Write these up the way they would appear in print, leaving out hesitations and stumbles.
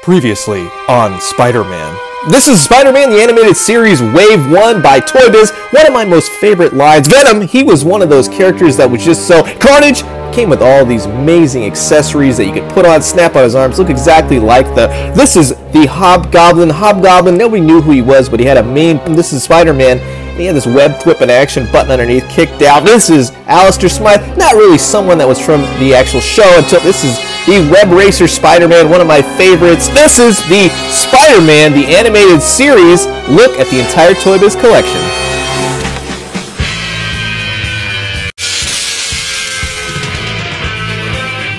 Previously on Spider-Man. This is Spider-Man the Animated Series Wave 1 by Toybiz. One of my most favorite lines. Venom, he was one of those characters that was just so... Carnage came with all these amazing accessories that you could put on, snap on his arms, look exactly like the... This is the Hobgoblin. Hobgoblin, nobody knew who he was, but he had a main... This is Spider-Man. He had this web flipping action button underneath, kicked out. This is Alistair Smythe, not really someone that was from the actual show until this is the Web Racer Spider-Man, one of my favorites. This is the Spider-Man, the animated series. Look at the entire Toybiz collection.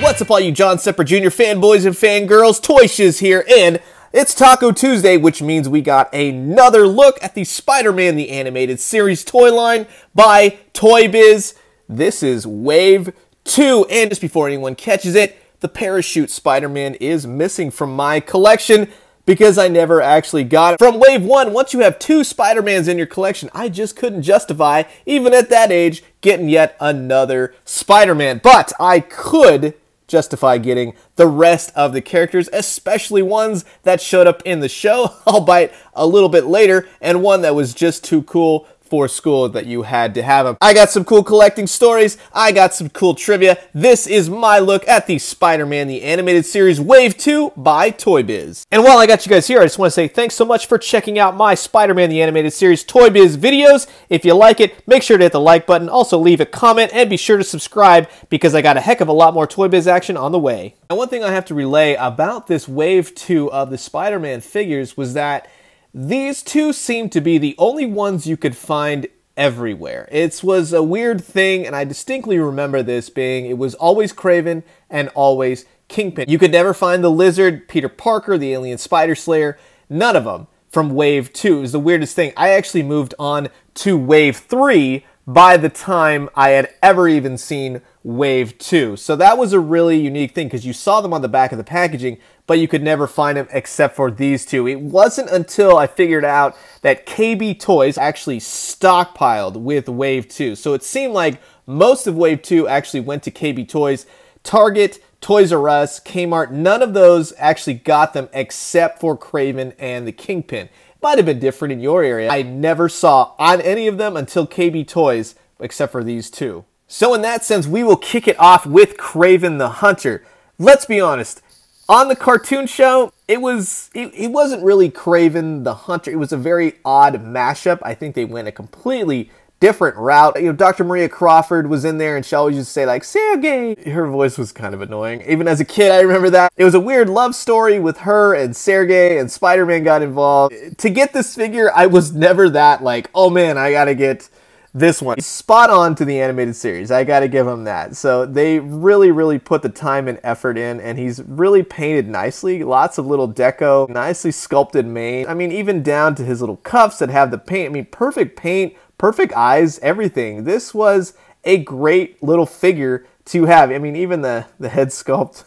What's up all you John Sepper Jr. fanboys and fangirls? Toybiz here, and it's Taco Tuesday, which means we got another look at the Spider-Man the Animated Series toy line by Toybiz. This is Wave 2, and just before anyone catches it, the Parachute Spider-Man is missing from my collection because I never actually got it. From Wave 1, once you have two Spider-Mans in your collection, I just couldn't justify, even at that age, getting yet another Spider-Man. But I could justify getting the rest of the characters, especially ones that showed up in the show, albeit a little bit later, and one that was just too cool for school that you had to have them. I got some cool collecting stories, I got some cool trivia. This is my look at the Spider-Man the Animated Series Wave 2 by Toybiz. And while I got you guys here, I just want to say thanks so much for checking out my Spider-Man the Animated Series Toybiz videos. If you like it, make sure to hit the like button, also leave a comment, and be sure to subscribe because I got a heck of a lot more Toybiz action on the way. And one thing I have to relay about this Wave 2 of the Spider-Man figures was that these two seem to be the only ones you could find everywhere. It was a weird thing, and I distinctly remember this being, it was always Kraven and always Kingpin. You could never find the Lizard, Peter Parker, the Alien Spider Slayer, none of them from Wave 2. It was the weirdest thing. I actually moved on to Wave 3 by the time I had ever even seen Wave 2. So that was a really unique thing because you saw them on the back of the packaging, but you could never find them except for these two. It wasn't until I figured out that KB Toys actually stockpiled with Wave 2. So it seemed like most of Wave 2 actually went to KB Toys. Target, Toys R Us, Kmart, none of those actually got them except for Kraven and the Kingpin. Might have been different in your area. I never saw on any of them until KB Toys, except for these two. So in that sense, we will kick it off with Kraven the Hunter. Let's be honest. On the cartoon show, it wasn't really Kraven the Hunter. It was a very odd mashup. I think they went a completely different route. You know, Dr. Maria Crawford was in there and she always used to say like, Sergey. Her voice was kind of annoying. Even as a kid, I remember that. It was a weird love story with her and Sergey, and Spider-Man got involved. To get this figure, I was never that like, oh man, I gotta get this one. Spot on to the animated series. I gotta give him that. So they really put the time and effort in, and he's really painted nicely. Lots of little deco, nicely sculpted mane. I mean, even down to his little cuffs that have the paint. I mean, perfect paint, perfect eyes, everything. This was a great little figure to have. I mean, even the head sculpt.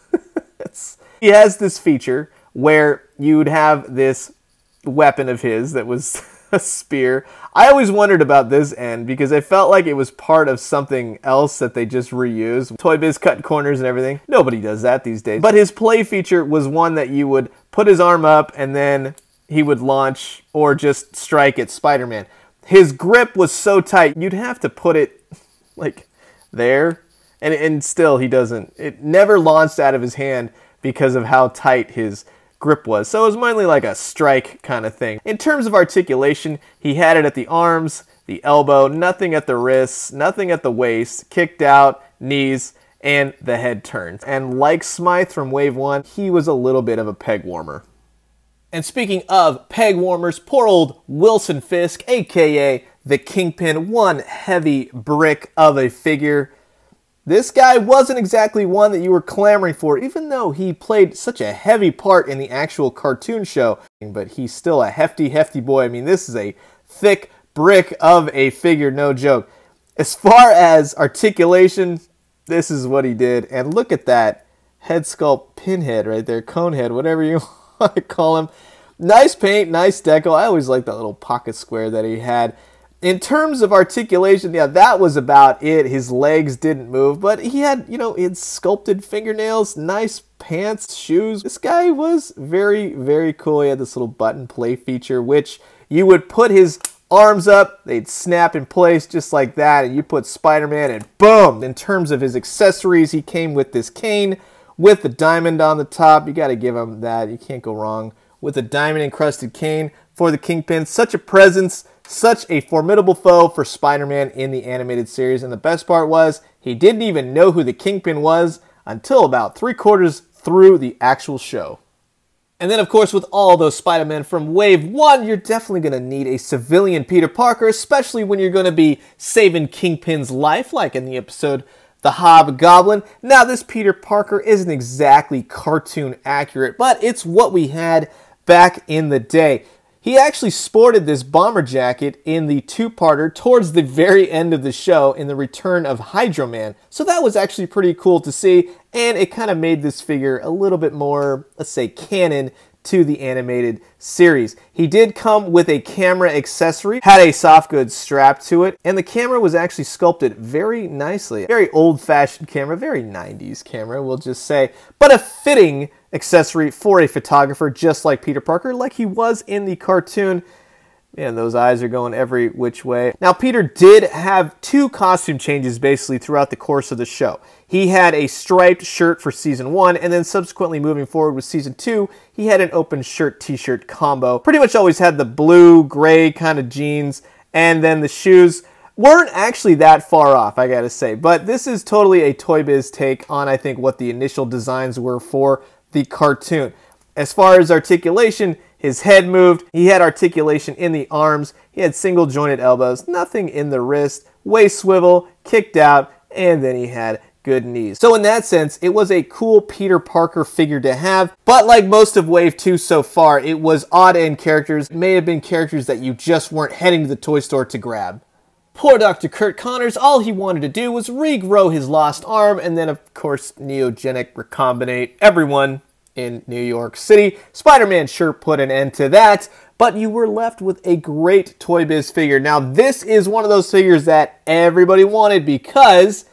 He has this feature where you'd have this weapon of his that was a spear. I always wondered about this end because I felt like it was part of something else that they just reused. Toybiz cutting corners and everything. Nobody does that these days. But his play feature was one that you would put his arm up and then he would launch or just strike at Spider-Man. His grip was so tight, you'd have to put it like there, and still he doesn't. It never launched out of his hand because of how tight his grip was. So it was mainly like a strike kind of thing. In terms of articulation, he had it at the arms, the elbow, nothing at the wrists, nothing at the waist, kicked out, knees, and the head turns. And like Smythe from Wave 1, he was a little bit of a peg warmer. And speaking of peg warmers, poor old Wilson Fisk, aka the Kingpin, one heavy brick of a figure. This guy wasn't exactly one that you were clamoring for, even though he played such a heavy part in the actual cartoon show. But he's still a hefty boy. I mean, this is a thick brick of a figure, no joke. As far as articulation, this is what he did. And look at that head sculpt pinhead right there, conehead, whatever you want to call him. Nice paint, nice deco. I always liked that little pocket square that he had. In terms of articulation, yeah, that was about it. His legs didn't move, but he had, he had sculpted fingernails, nice pants, shoes. This guy was very, very cool. He had this little button play feature, which you would put his arms up, they'd snap in place just like that, and you put Spider-Man and boom! In terms of his accessories, he came with this cane with the diamond on the top. You got to give him that. You can't go wrong with a diamond-encrusted cane for the Kingpin. Such a presence, such a formidable foe for Spider-Man in the animated series. And the best part was, he didn't even know who the Kingpin was until about 3/4 through the actual show. And then, of course, with all those Spider-Man from Wave 1, you're definitely going to need a civilian Peter Parker, especially when you're going to be saving Kingpin's life, like in the episode The Hobgoblin. Now, this Peter Parker isn't exactly cartoon accurate, but it's what we had back in the day. He actually sported this bomber jacket in the two-parter towards the very end of the show in the Return of Hydro Man. So that was actually pretty cool to see, and it kind of made this figure a little bit more, let's say, canon to the animated series. He did come with a camera accessory, had a soft goods strap to it, and the camera was actually sculpted very nicely. Very old-fashioned camera, very 90s camera, we'll just say, but a fitting accessory for a photographer, just like Peter Parker, like he was in the cartoon. Man, those eyes are going every which way. Now, Peter did have 2 costume changes basically throughout the course of the show. He had a striped shirt for Season 1, and then subsequently moving forward with Season 2, he had an open shirt t-shirt combo. Pretty much always had the blue, gray kind of jeans, and then the shoes weren't actually that far off, I gotta say. But this is totally a Toybiz take on, I think, what the initial designs were for the cartoon. As far as articulation, his head moved, he had articulation in the arms, he had single jointed elbows, nothing in the wrist, waist swivel, kicked out, and then he had good knees. So in that sense, it was a cool Peter Parker figure to have, but like most of Wave 2 so far, it was odd-end characters. It may have been characters that you just weren't heading to the toy store to grab. Poor Dr. Curt Connors, all he wanted to do was regrow his lost arm, and then of course neogenic recombinate everyone in New York City. Spider-Man sure put an end to that, but you were left with a great Toybiz figure. Now this is one of those figures that everybody wanted because,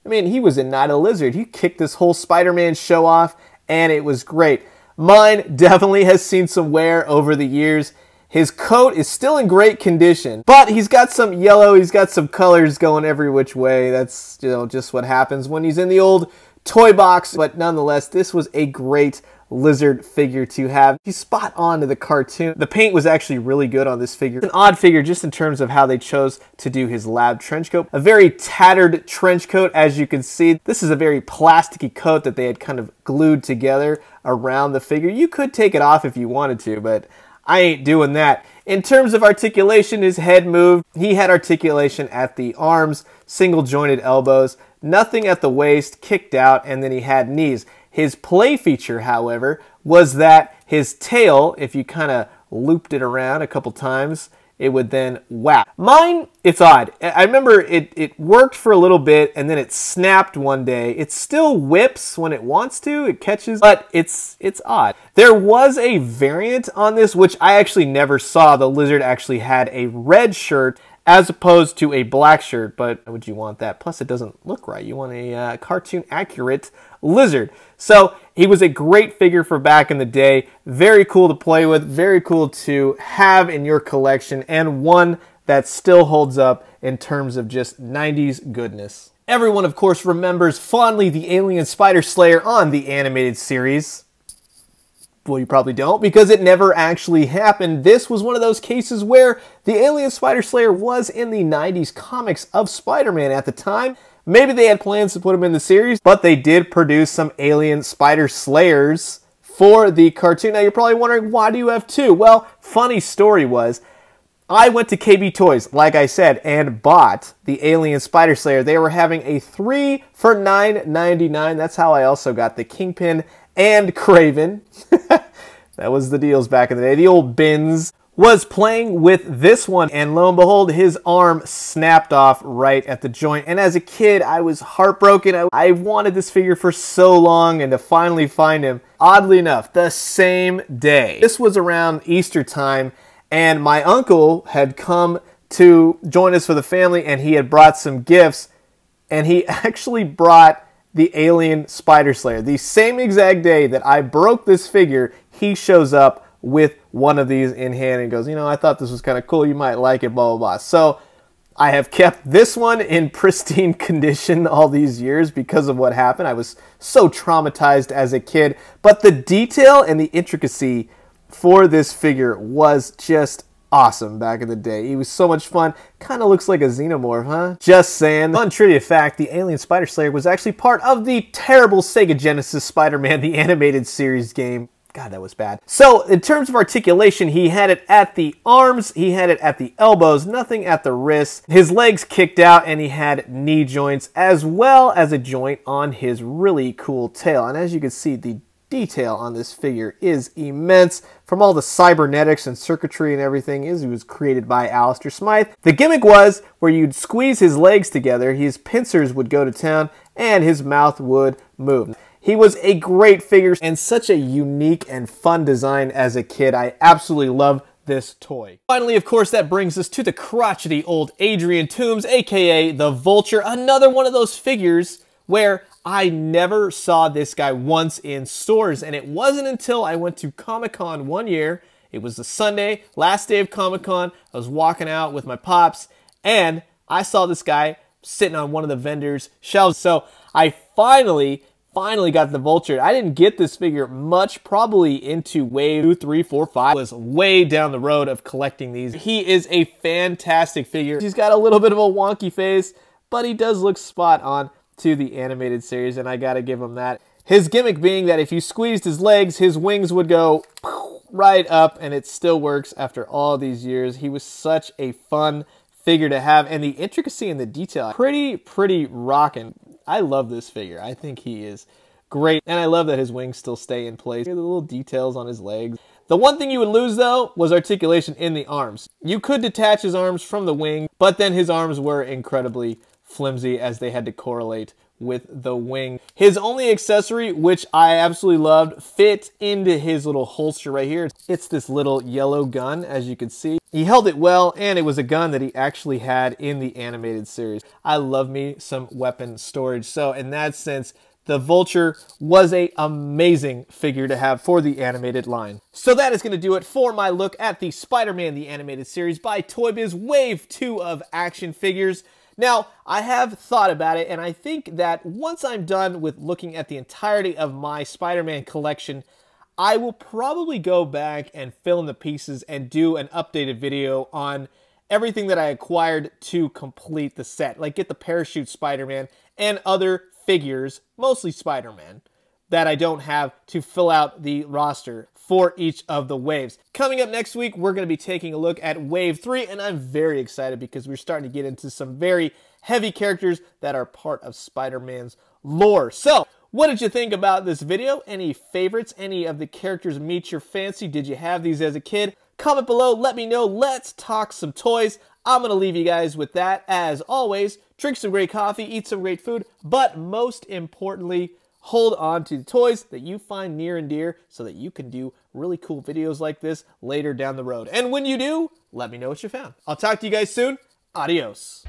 I mean, he was in Night of the Lizard. He kicked this whole Spider-Man show off, and it was great. Mine definitely has seen some wear over the years. His coat is still in great condition, but he's got some yellow, he's got some colors going every which way. That's, just what happens when he's in the old toy box. But nonetheless, this was a great Lizard figure to have. He's spot on to the cartoon. The paint was actually really good on this figure. It's an odd figure just in terms of how they chose to do his lab trench coat. A very tattered trench coat, as you can see. This is a very plasticky coat that they had kind of glued together around the figure. You could take it off if you wanted to, but I ain't doing that. In terms of articulation, his head moved. He had articulation at the arms, single jointed elbows, nothing at the waist, kicked out, and then he had knees. His play feature, however, was that his tail, if you kind of looped it around a couple times, it would then whap. Mine, it's odd. I remember it worked for a little bit and then it snapped one day. It still whips when it wants to, it catches, but it's odd. There was a variant on this, which I actually never saw. The Lizard actually had a red shirt as opposed to a black shirt, but would you want that? Plus, it doesn't look right. You want a cartoon-accurate Lizard. So he was a great figure for back in the day. Very cool to play with, very cool to have in your collection, and one that still holds up in terms of just 90s goodness. Everyone, of course, remembers fondly the Alien Spider Slayer on the animated series. Well, you probably don't, because it never actually happened. This was one of those cases where the Alien Spider Slayer was in the 90s comics of Spider-Man at the time. Maybe they had plans to put him in the series, but they did produce some Alien Spider Slayers for the cartoon. Now, you're probably wondering, why do you have 2? Well, funny story was, I went to KB Toys, like I said, and bought the Alien Spider Slayer. They were having a 3 for $9.99. That's how I also got the Kingpin and Kraven. That was the deals back in the day. The old bins was playing with this one, and lo and behold, his arm snapped off right at the joint. And as a kid, I was heartbroken. I wanted this figure for so long, and to finally find him, oddly enough, the same day. This was around Easter time, and my uncle had come to join us for the family, and he had brought some gifts, and he actually brought the alien Spider Slayer. The same exact day that I broke this figure, he shows up with one of these in hand and goes, you know, I thought this was kind of cool, you might like it, blah, blah, blah. So I have kept this one in pristine condition all these years because of what happened. I was so traumatized as a kid, but the detail and the intricacy for this figure was just awesome back in the day. He was so much fun. Kind of looks like a xenomorph, huh? Just saying. Fun trivia fact, the alien Spider Slayer was actually part of the terrible Sega Genesis Spider-Man, the animated series game. God, that was bad. So, in terms of articulation, he had it at the arms, he had it at the elbows, nothing at the wrists. His legs kicked out, and he had knee joints, as well as a joint on his really cool tail. And as you can see, the detail on this figure is immense. From all the cybernetics and circuitry and everything, it was created by Alistair Smythe. The gimmick was where you'd squeeze his legs together, his pincers would go to town, and his mouth would move. He was a great figure and such a unique and fun design as a kid. I absolutely love this toy. Finally, of course, that brings us to the crotchety old Adrian Toombs, aka the Vulture, another one of those figures where I never saw this guy once in stores, and it wasn't until I went to Comic-Con one year. It was the Sunday, last day of Comic-Con. I was walking out with my pops, and I saw this guy sitting on one of the vendors' shelves. So I finally got the Vulture. I didn't get this figure much, probably into wave 2, 3, 4, 5. I was way down the road of collecting these. He is a fantastic figure. He's got a little bit of a wonky face, but he does look spot on to the animated series, and I gotta give him that. His gimmick being that if you squeezed his legs, his wings would go right up, and it still works after all these years. He was such a fun figure to have, and the intricacy and the detail, pretty rockin'. I love this figure. I think he is great, and I love that his wings still stay in place. The little details on his legs. The one thing you would lose, though, was articulation in the arms. You could detach his arms from the wing, but then his arms were incredibly flimsy as they had to correlate with the wing. His only accessory, which I absolutely loved, fit into his little holster right here. It's this little yellow gun, as you can see. He held it well, and it was a gun that he actually had in the animated series. I love me some weapon storage. So in that sense, the Vulture was an amazing figure to have for the animated line. So that is going to do it for my look at the Spider-Man the Animated Series by Toybiz Wave 2 of action figures. Now, I have thought about it, and I think that once I'm done with looking at the entirety of my Spider-Man collection, I will probably go back and fill in the pieces and do an updated video on everything that I acquired to complete the set. Like get the parachute Spider-Man and other figures, mostly Spider-Man, that I don't have to fill out the roster for each of the waves. Coming up next week, we're going to be taking a look at Wave 3, and I'm very excited because we're starting to get into some very heavy characters that are part of Spider-Man's lore. So, what did you think about this video? Any favorites? Any of the characters meet your fancy? Did you have these as a kid? Comment below, let me know. Let's talk some toys. I'm going to leave you guys with that. As always, drink some great coffee, eat some great food, but most importantly, hold on to the toys that you find near and dear so that you can do really cool videos like this later down the road. And when you do, let me know what you found. I'll talk to you guys soon. Adios.